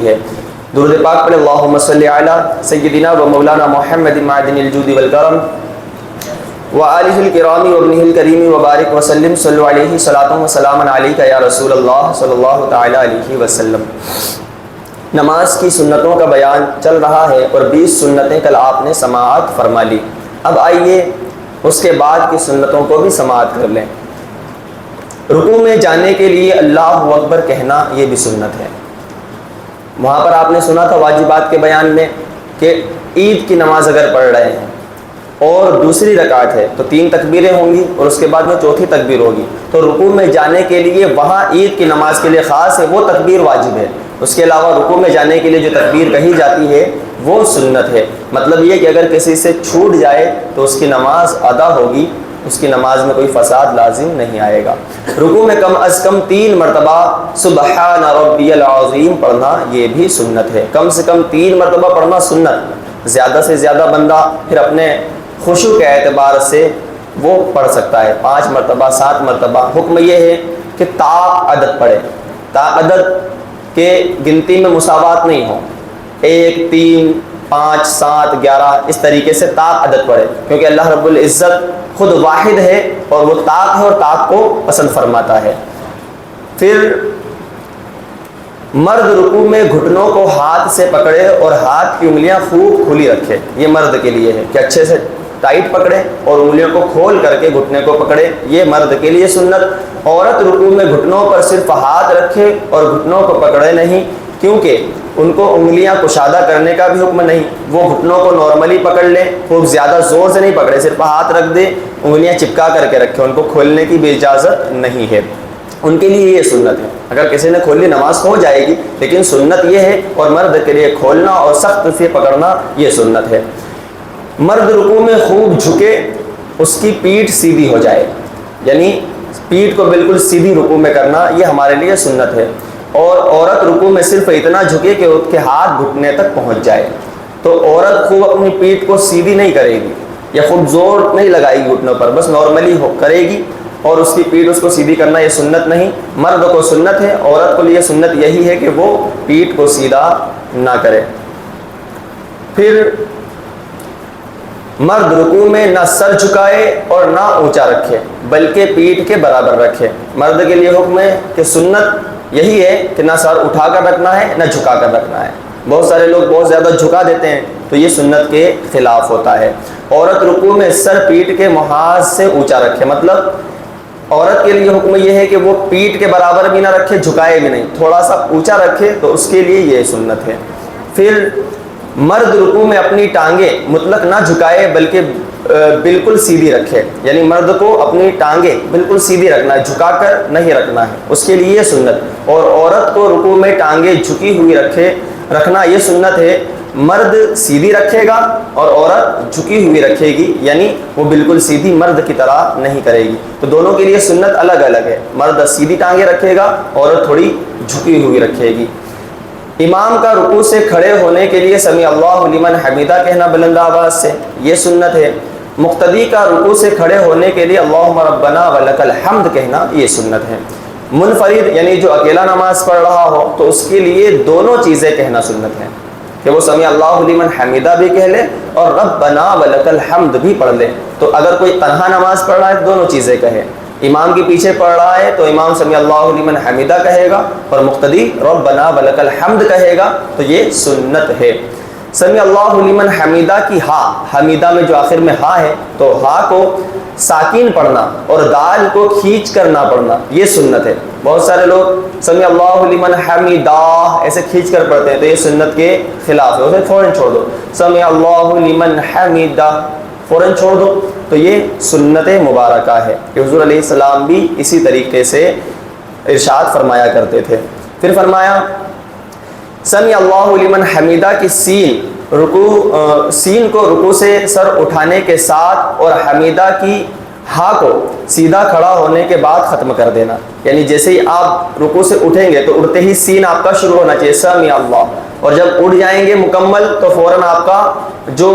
ہوتی ہے۔ درود پاک پڑھے، اللہم صلی علی سیدنا و مولانا محمد معدن الجود والکرم وآلہ الکرام وابنہ الکریم وبارک وسلم، صلو علیہ صلاۃ و سلام علیک یا رسول اللہ صلی اللہ تعالی علیہ وسلم۔ نماز کی سنتوں کا بیان چل رہا ہے اور 20 سنتیں کل آپ نے سماعت فرما لی۔ اب آئیے اس کے بعد کی سنتوں کو بھی سماعت کر لیں۔ رکوع میں جانے کے لیے اللہ اکبر کہنا یہ بھی سنت ہے۔ وہاں پر آپ نے سنا تھا واجبات کے بیان میں کہ عید کی نماز اگر پڑھ رہے ہیں اور دوسری رکعت ہے تو 3 تکبیریں ہوں گی اور اس کے بعد میں چوتھی تکبیر ہوگی، تو رکوع میں جانے کے لیے وہاں عید کی نماز کے لیے خاص ہے وہ تکبیر واجب ہے۔ اس کے علاوہ رکوع میں جانے کے لیے جو تکبیر کہی جاتی ہے وہ سنت ہے۔ مطلب یہ کہ اگر کسی سے چھوٹ جائے تو اس کی نماز ادا ہوگی، اس کی نماز میں کوئی فساد لازم نہیں آئے گا۔ رکوع میں کم از کم 3 مرتبہ سبحان ربی العظیم پڑھنا یہ بھی سنت ہے۔ کم سے کم 3 مرتبہ پڑھنا سنت، زیادہ سے زیادہ بندہ پھر اپنے خشوع کے اعتبار سے وہ پڑھ سکتا ہے، 5 مرتبہ 7 مرتبہ۔ حکم یہ ہے کہ تا عدد پڑھے، تا عدد کے گنتی میں مساوات نہیں ہو، 1 3 5 7 11 اس طریقے سے طاق عدد پڑھے، کیونکہ اللہ رب العزت خود واحد ہے اور وہ طاق ہے اور طاق کو پسند فرماتا ہے۔ پھر مرد رکوع میں گھٹنوں کو ہاتھ سے پکڑے اور ہاتھ کی انگلیاں خوب کھلی رکھے، یہ مرد کے لیے ہے کہ اچھے سے ٹائٹ پکڑے اور انگلیوں کو کھول کر کے گھٹنے کو پکڑے، یہ مرد کے لیے سنت۔ عورت رکوع میں گھٹنوں پر صرف ہاتھ رکھے اور گھٹنوں کو پکڑے نہیں، کیونکہ ان کو انگلیاں کشادہ کرنے کا بھی حکم نہیں، وہ گھٹنوں کو نارملی پکڑ لیں، خوب زیادہ زور سے نہیں پکڑے، صرف ہاتھ رکھ دے، انگلیاں چپکا کر کے رکھے، ان کو کھولنے کی بھی اجازت نہیں ہے، ان کے لیے یہ سنت ہے۔ اگر کسی نے کھول لی نماز ہو جائے گی، لیکن سنت یہ ہے، اور مرد کے لیے کھولنا اور سخت سے پکڑنا یہ سنت ہے۔ مرد رکوع میں خوب جھکے، اس کی پیٹھ سیدھی ہو جائے، یعنی پیٹھ کو بالکل سیدھی رکوع میں کرنا یہ ہمارے لیے سنت ہے۔ اور عورت رکوع میں صرف اتنا جھکے کہ اس کے ہاتھ گھٹنے تک پہنچ جائے، تو عورت خوب اپنی پیٹھ کو سیدھی نہیں کرے گی یا خوب زور نہیں لگائے گی گھٹنوں پر، بس نارملی کرے گی، اور اس کی پیٹھ اس کو سیدھی کرنا یہ سنت نہیں۔ مرد کو سنت ہے، عورت کو لیے سنت یہی ہے کہ وہ پیٹھ کو سیدھا نہ کرے۔ پھر مرد رکوع میں نہ سر جھکائے اور نہ اونچا رکھے، بلکہ پیٹھ کے برابر رکھے۔ مرد کے لیے حکم ہے کہ سنت یہی ہے کہ نہ سر اٹھا کر رکھنا ہے نہ جھکا کر رکھنا ہے۔ بہت سارے لوگ بہت زیادہ جھکا دیتے ہیں تو یہ سنت کے خلاف ہوتا ہے۔ عورت رکوع میں سر پیٹھ کے محاذ سے اونچا رکھے، مطلب عورت کے لیے حکم یہ ہے کہ وہ پیٹھ کے برابر بھی نہ رکھے، جھکائے بھی نہیں، تھوڑا سا اونچا رکھے، تو اس کے لیے یہ سنت ہے۔ پھر مرد رکوع میں اپنی ٹانگیں مطلق نہ جھکائے بلکہ بالکل سیدھی رکھے، یعنی مرد کو اپنی ٹانگیں بالکل سیدھی رکھنا ہے، جھکا کر نہیں رکھنا ہے، اس کے لیے یہ سنت۔ اور عورت کو رکوع میں ٹانگیں جھکی ہوئی رکھنا یہ سنت ہے۔ مرد سیدھی رکھے گا اور عورت جھکی ہوئی رکھے گی، یعنی وہ بالکل سیدھی مرد کی طرح نہیں کرے گی، تو دونوں کے لیے سنت الگ الگ ہے۔ مرد سیدھی ٹانگیں رکھے گا، عورت تھوڑی جھکی ہوئی رکھے گی۔ امام کا رکوع سے کھڑے ہونے کے لیے سمیع اللہ لمن حمیدہ کہنا بلند آواز سے، یہ سنت ہے۔ مقتدی کا رکوع سے کھڑے ہونے کے لیے اللہم ربنا ولک الحمد کہنا یہ سنت ہے۔ منفرد یعنی جو اکیلا نماز پڑھ رہا ہو تو اس کے لیے دونوں چیزیں کہنا سنت ہے، کہ وہ سمیع اللہ لمن حمیدہ بھی کہہ لے اور ربنا ولک الحمد بھی پڑھ لے۔ تو اگر کوئی تنہا نماز پڑھ رہا ہے تو دونوں چیزیں کہے، امام کے پیچھے پڑھ رہا ہے تو امام سمیع اللہ لمن حمیدہ کہے گا اور مقتدی ربنا ولک الحمد کہے گا، تو یہ سنت ہے۔ سمیع اللہ لمن حمیدہ کی ہا، حمیدہ میں جو آخر میں ہا ہے تو ہا کو ساکین پڑھنا اور دال کو کھینچ کر نہ پڑھنا یہ سنت ہے۔ بہت سارے لوگ سمیع اللہ لمن حمیدہ ایسے کھینچ کر پڑھتے ہیں تو یہ سنت کے خلاف ہے، اسے فوراً چھوڑ دو، سمیع اللہ لمن حمیدہ فوراً چھوڑ دو، تو یہ سنت مبارکہ ہے کہ حضور علیہ السلام بھی اسی طریقے سے ارشاد فرمایا کرتے تھے۔ پھر فرمایا سمیع اللہ لمن حمیدہ کی سین کو رکوع سے سر اٹھانے کے ساتھ اور حمیدہ کی ہا کو سیدھا کھڑا ہونے کے بعد ختم کر دینا، یعنی جیسے ہی آپ رکوع سے اٹھیں گے تو اٹھتے ہی سین آپ کا شروع ہونا چاہیے سمیع اللہ، اور جب اٹھ جائیں گے مکمل تو فوراً آپ کا جو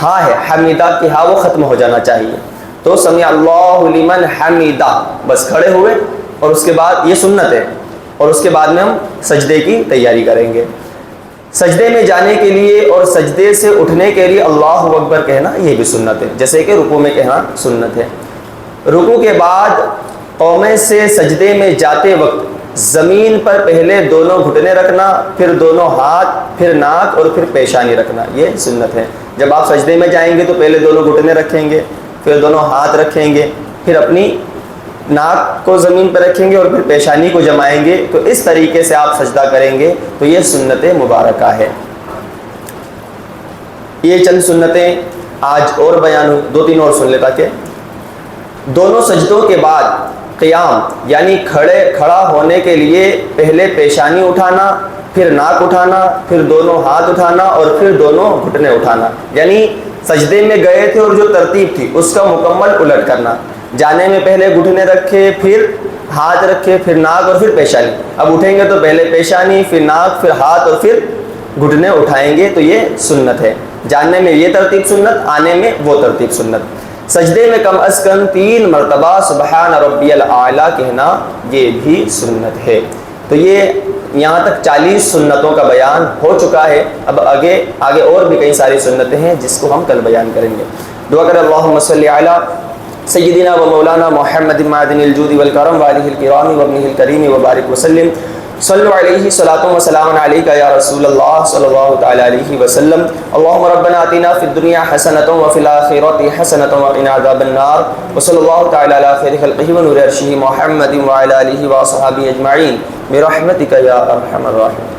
ہا ہے حمیدہ کی ہا وہ ختم ہو جانا چاہیے۔ تو سمیع اللہ لمن حمیدہ بس کھڑے ہوئے، اور اس کے بعد یہ سنت ہے، اور اس کے بعد میں ہم سجدے کی تیاری کریں گے۔ سجدے میں جانے کے لیے اور سجدے سے اٹھنے کے لیے اللہ اکبر کہنا یہ بھی سنت ہے، جیسے کہ رکوع میں کہنا سنت ہے۔ رکوع کے بعد قومیں سے سجدے میں جاتے وقت زمین پر پہلے دونوں گھٹنے رکھنا، پھر دونوں ہاتھ، پھر ناک اور پھر پیشانی رکھنا، یہ سنت ہے۔ جب آپ سجدے میں جائیں گے تو پہلے دونوں گھٹنے رکھیں گے، پھر دونوں ہاتھ رکھیں گے، پھر اپنی ناک کو زمین پر رکھیں گے اور پھر پیشانی کو جمائیں گے، تو اس طریقے سے آپ سجدہ کریں گے تو یہ سنت مبارکہ ہے۔ یہ چند سنتیں آج اور بیان ہوئی، دو تین اور سن لے تاکہ دونوں سجدوں کے بعد قیام یعنی کھڑا ہونے کے لیے پہلے پیشانی اٹھانا، پھر ناک اٹھانا، پھر دونوں ہاتھ اٹھانا اور پھر دونوں گھٹنے اٹھانا، یعنی سجدے میں گئے تھے اور جو ترتیب تھی اس کا مکمل الٹ کرنا۔ جانے میں پہلے گھٹنے رکھے، پھر ہاتھ رکھے، پھر ناک اور پھر پیشانی۔ اب اٹھیں گے تو پہلے پیشانی، پھر ناک، پھر ہاتھ اور پھر گھٹنے اٹھائیں گے، تو یہ سنت ہے۔ جاننے میں یہ ترتیب سنت، آنے میں وہ ترتیب سنت۔ سجدے میں کم از کم 3 مرتبہ سبحان ربی الاعلیٰ کہنا یہ بھی سنت ہے۔ تو یہ یہاں تک 40 سنتوں کا بیان ہو چکا ہے۔ اب آگے اور بھی کئی ساری سنتیں ہیں جس کو ہم کل بیان کریں گے۔ دعا کریں اللہم صلی علی سیدنا و مولانا محمد معدن الجود والکرم وآلہ الکرام وابنہ الکریم وبارک وسلم۔ صلو علیہ صلاۃ و سلام علیک یا رسول اللہ صلی اللہ تعالی علیہ وسلم۔ اللہم ربنا آتنا فی الدنیا حسنۃ وفی الآخرۃ حسنۃ وقنا عذاب النار، وصلی اللہ تعالی علی خیر خلقہ ونور عرشہ محمد وعلی آلہ وصحبہ اجمعین برحمتک یا ارحم الراحمین۔